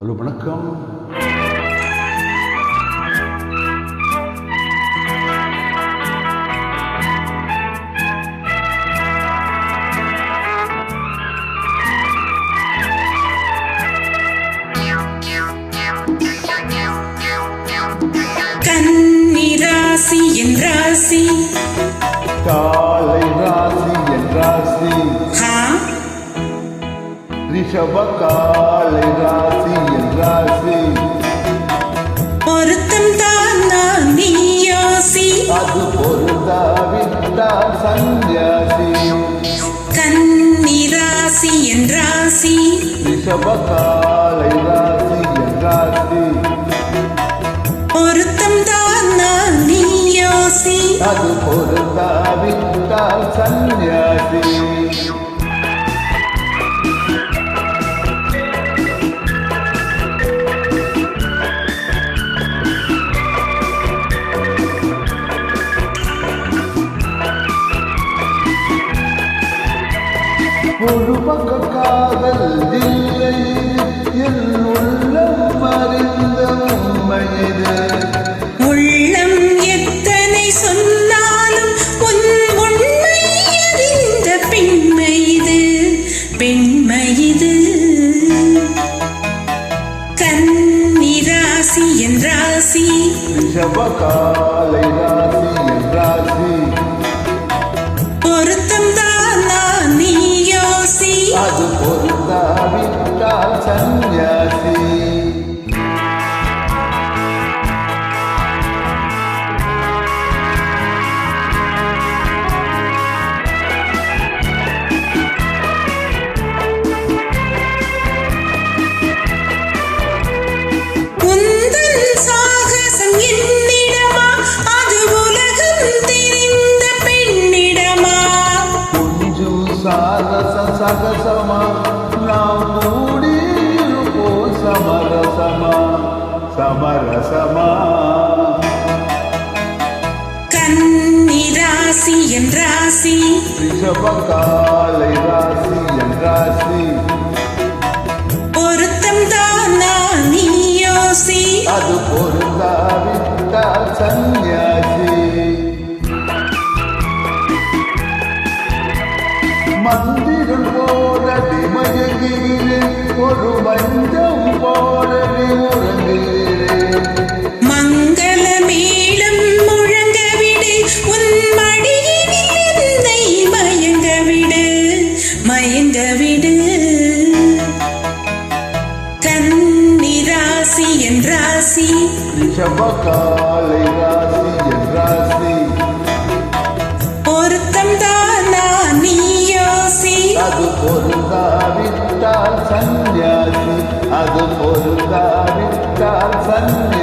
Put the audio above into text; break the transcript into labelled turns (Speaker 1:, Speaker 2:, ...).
Speaker 1: Hello வணக்கம்.
Speaker 2: கன்னி ராசி என் ராசி,
Speaker 1: காலை ராசி என் ராசி, ரிஷப காலை ராசி என் ராசி,
Speaker 2: பொருத்தம் தான் நான் நீ யோசி,
Speaker 1: அது பொருந்தாவிட்டால் சந்நியாசி.
Speaker 2: கன்னி ராசி என் ராசி,
Speaker 1: ரிஷப காலை ராசி என் ராசி,
Speaker 2: பொருத்தம் தான் நான் நீ யோசி,
Speaker 1: அது பொருந்தாவிட்டால் சந்நியாசி. ஒரு பக்க காதல் இல்லை, என் உள்ளம் அறிந்த உண்மையிது.
Speaker 2: உள்ளம் எத்தனை சொன்னாலும் உன் உண்மை அறிந்த பெண்மை இது, பெண்மை இது. கன்னி ராசி என் ராசி,
Speaker 1: ரிஷப காலை ராசி என் ராசி,
Speaker 2: பொருத்தம் தான் நான் நீ யோசி,
Speaker 1: அது பொருந்தாவிட்டால் சந்நியாசி.
Speaker 2: உந்தன் சாகசம் என்னிடமா, அது உலகம் தெரிந்த பெண்ணிடமா.
Speaker 1: கொஞ்சம் சாகச சகசமா, நாம் கூடியிருப்போம் சமரசமா சமரசமா.
Speaker 2: கன்னி ராசி என் ராசி,
Speaker 1: ரிஷப காலை ராசி என் ராசி,
Speaker 2: பொருத்தம் தான் நான் நீ யோசி,
Speaker 1: அது பொருந்தாவிட்டால் சந்நியாசி. மந்திரம் போலடி மயங்குகிறேன், ஒரு மஞ்சம் போலடி உறங்குகிறேன்.
Speaker 2: மங்கள மேளம் முழங்க விடு, உன் மடியினில் என்னை மயங்க விடு, மயங்க விடு. கன்னி ராசி என் ராசி,
Speaker 1: ரிஷப காலை ராசி என் ராசி,
Speaker 2: பொருத்தம் தான் நான் நீ யோசி,
Speaker 1: அது பொருந்தாவிட்டால் சந்நியாசி, அது பொருந்தாவிட்டால் சந்நியாசி.